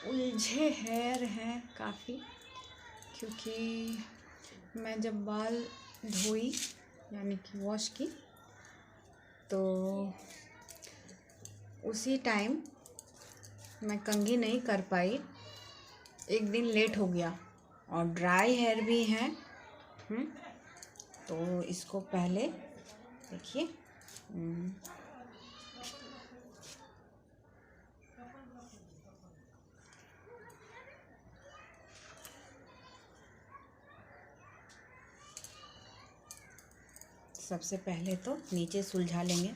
उलझे हेयर हैं काफ़ी, क्योंकि मैं जब बाल धोई यानी कि वॉश की तो उसी टाइम मैं कंघी नहीं कर पाई, एक दिन लेट हो गया और ड्राई हेयर भी हैं। तो इसको पहले देखिए, सबसे पहले तो नीचे सुलझा लेंगे।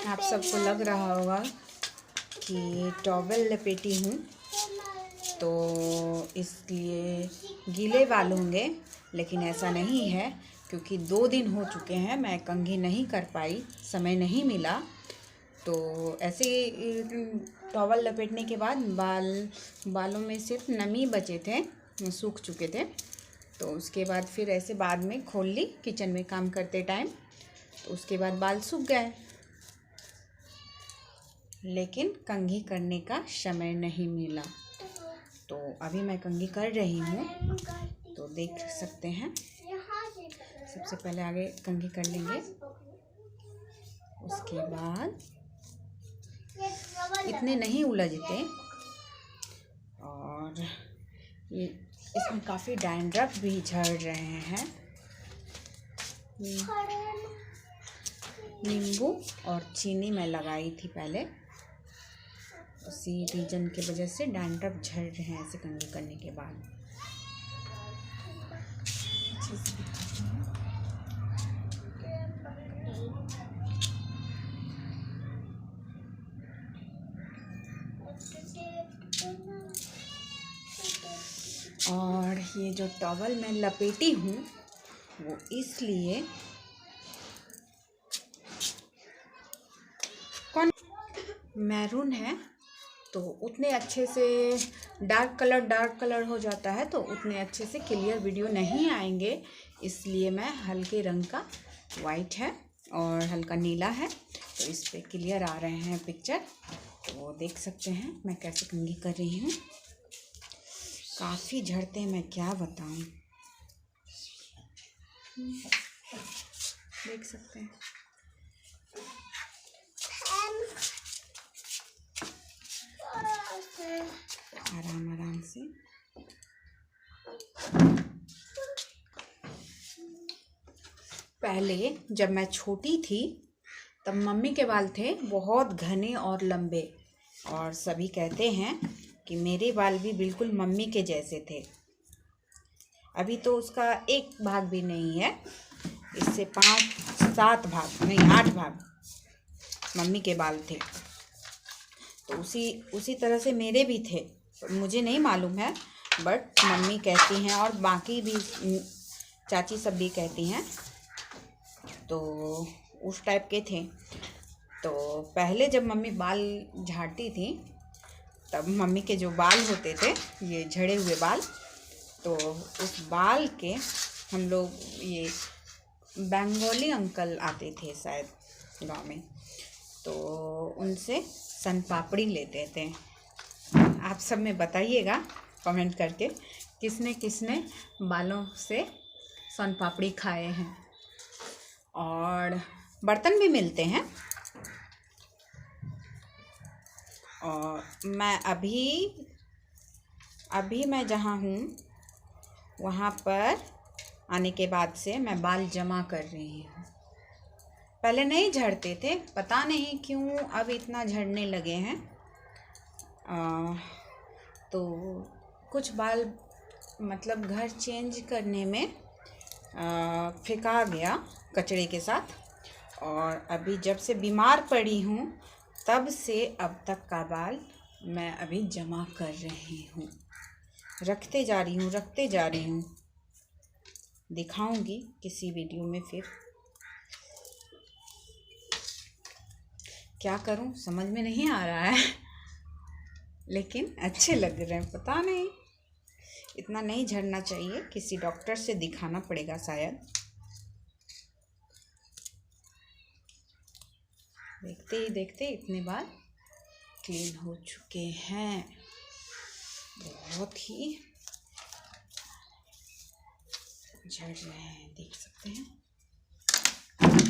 आप सबको लग रहा होगा कि टॉवेल लपेटी हूँ तो इसलिए गीले बाल होंगे, लेकिन ऐसा नहीं है, क्योंकि 2 दिन हो चुके हैं मैं कंघी नहीं कर पाई, समय नहीं मिला। तो ऐसे टॉवल लपेटने के बाद बालों में सिर्फ नमी बचे थे, सूख चुके थे। तो उसके बाद फिर ऐसे बाद में खोल ली किचन में काम करते टाइम, तो उसके बाद बाल सूख गए, लेकिन कंघी करने का समय नहीं मिला। तो अभी मैं कंघी कर रही हूँ, तो देख सकते हैं। सबसे पहले आगे कंघी कर लेंगे, उसके बाद इतने नहीं उलझते और ये इसमें काफ़ी डैंड्रफ भी झड़ रहे हैं। नींबू और चीनी मैं लगाई थी पहले, उसी रीजन की वजह से डैंड्रफ झड़ रहे हैं ऐसे कंघी करने के बाद। अच्छे से दिखाते हैं। और ये जो टॉवल मैं लपेटी हूँ वो इसलिए मैरून है, तो उतने अच्छे से डार्क कलर हो जाता है, तो उतने अच्छे से क्लियर वीडियो नहीं आएंगे। इसलिए मैं हल्के रंग का वाइट है और हल्का नीला है, तो इस पे क्लियर आ रहे हैं पिक्चर। तो वो देख सकते हैं मैं कैसे कंघी कर रही हूँ। काफ़ी झड़ते हैं, मैं क्या बताऊँ, देख सकते हैं। आराम से पहले जब मैं छोटी थी तब मम्मी के बाल थे बहुत घने और लंबे, और सभी कहते हैं कि मेरे बाल भी बिल्कुल मम्मी के जैसे थे। अभी तो उसका एक भाग भी नहीं है, इससे 5-7 भाग नहीं 8 भाग मम्मी के बाल थे। तो उसी तरह से मेरे भी थे, मुझे नहीं मालूम है, बट मम्मी कहती हैं और बाकी भी चाची सब भी कहती हैं, तो उस टाइप के थे। तो पहले जब मम्मी बाल झाड़ती थी तब मम्मी के जो बाल होते थे, ये झड़े हुए बाल, तो उस बाल के हम लोग, ये बंगाली अंकल आते थे शायद गांव में, तो उनसे सन पापड़ी लेते थे। आप सब में बताइएगा कमेंट करके किसने किसने बालों से सन पापड़ी खाए हैं। और बर्तन भी मिलते हैं। और मैं अभी मैं जहाँ हूँ वहाँ पर आने के बाद से मैं बाल जमा कर रही हूँ। पहले नहीं झड़ते थे, पता नहीं क्यों अब इतना झड़ने लगे हैं। तो कुछ बाल मतलब घर चेंज करने में फेंका गया कचरे के साथ, और अभी जब से बीमार पड़ी हूँ तब से अब तक का बाल मैं अभी जमा कर रही हूँ, रखते जा रही हूँ। दिखाऊंगी किसी वीडियो में, फिर क्या करूँ समझ में नहीं आ रहा है लेकिन अच्छे लग रहे हैं। पता नहीं, इतना नहीं झड़ना चाहिए, किसी डॉक्टर से दिखाना पड़ेगा शायद। देखते ही देखते इतने बाल क्लीन हो चुके हैं। बहुत ही झड़ रहे हैं, देख सकते हैं,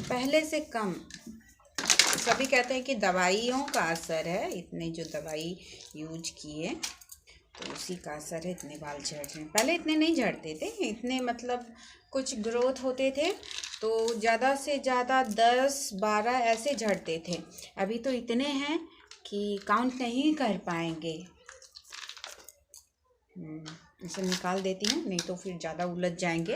पहले से कम। सभी कहते हैं कि दवाइयों का असर है, इतने जो दवाई यूज किए तो उसी का असर है, इतने बाल झड़ रहे हैं। पहले इतने नहीं झड़ते थे, इतने मतलब कुछ ग्रोथ होते थे तो ज़्यादा से ज़्यादा 10-12 ऐसे झड़ते थे। अभी तो इतने हैं कि काउंट नहीं कर पाएंगे। इसे निकाल देती हूँ, नहीं तो फिर ज़्यादा उलझ जाएंगे।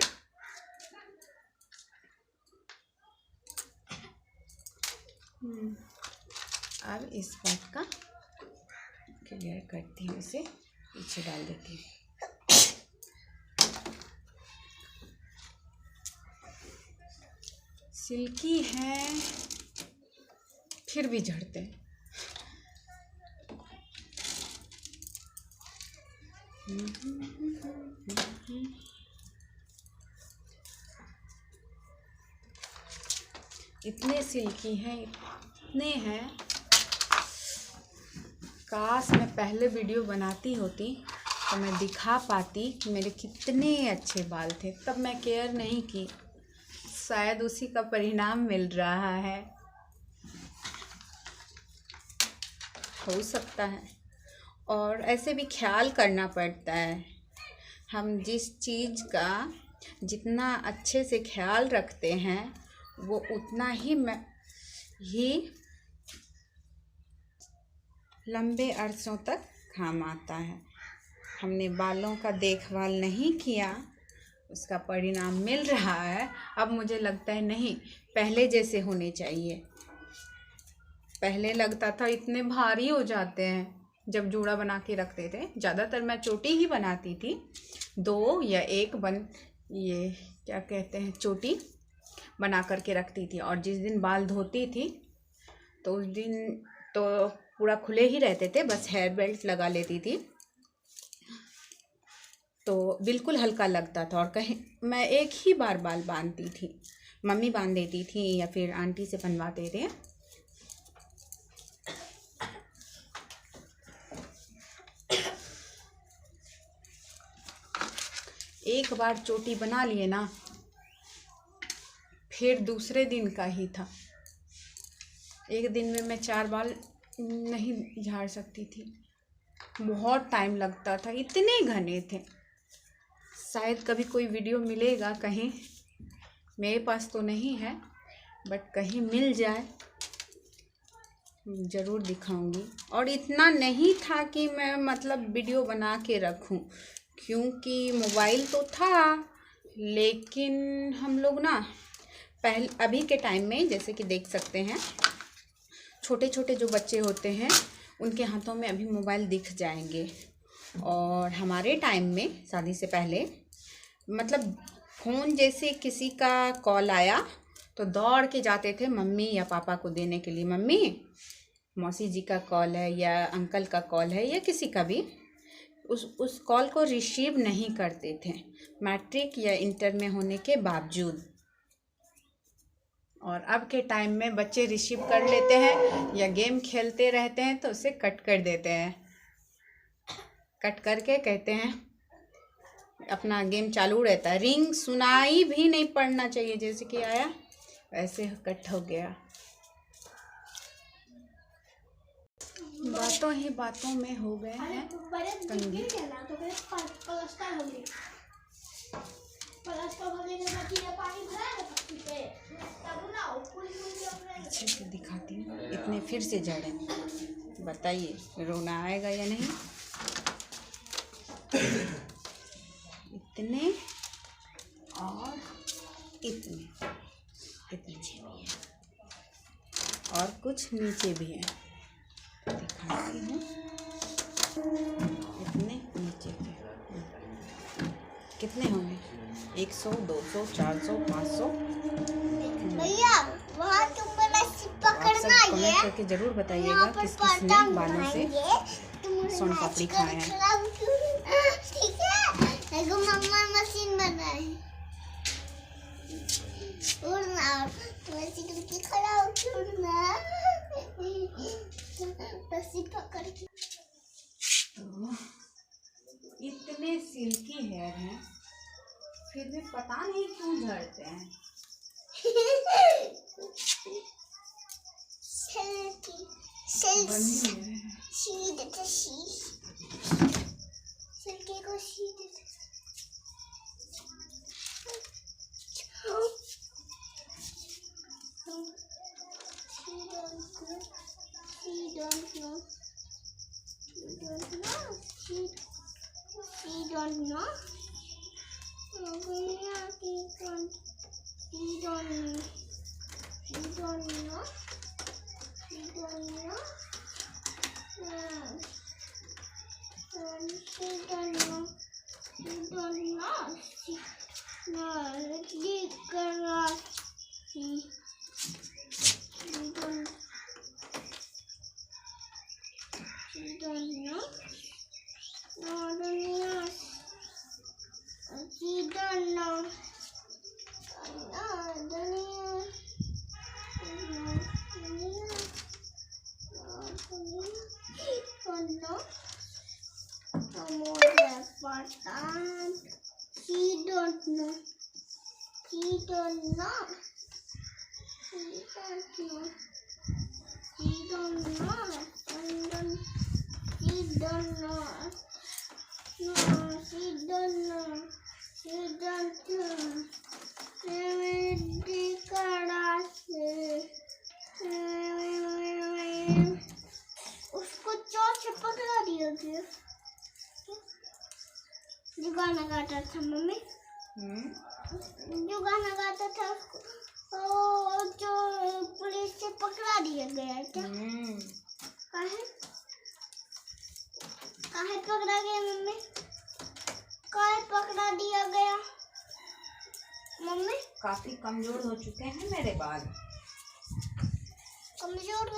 अब इस बात का क्लियर करती हूँ, इसे पीछे डाल देती हूँ। सिल्की है फिर भी झड़ते हैं। इतने सिल्की हैं, इतने हैं, काश मैं पहले वीडियो बनाती होती तो मैं दिखा पाती कि मेरे कितने अच्छे बाल थे। तब मैं केयर नहीं की, शायद उसी का परिणाम मिल रहा है, हो सकता है। और ऐसे भी ख्याल करना पड़ता है। हम जिस चीज़ का जितना अच्छे से ख्याल रखते हैं वो उतना ही लंबे अरसों तक काम आता है। हमने बालों का देखभाल नहीं किया, उसका परिणाम मिल रहा है। अब मुझे लगता है नहीं, पहले जैसे होने चाहिए। पहले लगता था इतने भारी हो जाते हैं जब जूड़ा बना के रखते थे। ज़्यादातर मैं चोटी ही बनाती थी, 2 या 1 ये क्या कहते हैं, चोटी बना करके रखती थी। और जिस दिन बाल धोती थी तो उस दिन तो पूरा खुले ही रहते थे, बस हेयर बेल्ट लगा लेती थी तो बिल्कुल हल्का लगता था। और कहीं मैं एक ही बार बाल बांधती थी, मम्मी बांध देती थी या फिर आंटी से बनवाते थे। एक बार चोटी बना लिए ना, फिर दूसरे दिन का ही था। एक दिन में मैं 4 बाल नहीं झाड़ सकती थी, बहुत टाइम लगता था, इतने घने थे। शायद कभी कोई वीडियो मिलेगा कहीं, मेरे पास तो नहीं है, बट कहीं मिल जाए ज़रूर दिखाऊंगी। और इतना नहीं था कि मैं मतलब वीडियो बना के रखूं, क्योंकि मोबाइल तो था, लेकिन हम लोग ना अभी के टाइम में जैसे कि देख सकते हैं, छोटे छोटे जो बच्चे होते हैं उनके हाथों में अभी मोबाइल दिख जाएंगे। और हमारे टाइम में शादी से पहले मतलब फ़ोन जैसे किसी का कॉल आया तो दौड़ के जाते थे मम्मी या पापा को देने के लिए, मम्मी मौसी जी का कॉल है या अंकल का कॉल है या किसी का भी, उस कॉल को रिसीव नहीं करते थे मैट्रिक या इंटर में होने के बावजूद। और अब के टाइम में बच्चे रिसीव कर लेते हैं या गेम खेलते रहते हैं तो उसे कट कर देते हैं, कट करके कहते हैं अपना गेम चालू रहता है। रिंग सुनाई भी नहीं पड़ना चाहिए, जैसे कि आया वैसे कट हो गया। बातों ही बातों में हो गए हैं तंगी। अच्छे से दिखाती हूँ, इतने फिर से झड़े, बताइए रोना आएगा या नहीं। इतने और इतने भी हैं और कुछ नीचे भी हैं, दिखाती हूँ। इतने नीचे के कितने होंगे, 100, 200, 400, 500। भैया वहाँ तुम रस्सी पकड़ना है, कमेंट करके जरूर बताइएगा किस किसने बालों से सोन पापड़ी खाए हैं। ठीक है, मम्मा मशीन बनाए उड़ना, वैसे करके खड़ा हो उड़ना। हेयर हैं, फिर भी पता नहीं क्यों झड़ते हैं। उसको चोट से पकड़ा दिया गया। जो गाना गाता था मम्मी, जो गाना गाता था उसको जो पुलिस से पकड़ा दिया गया क्या? काहे पकड़ा गया मम्मी? काहे पकड़ा दिया गया मम्मी? काफी कमजोर हो चुके हैं मेरे बाल। कमजोर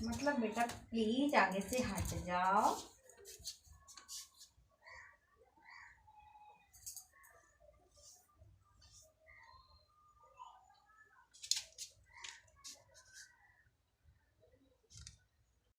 मतलब बेटा प्लीज आगे से हट जाओ।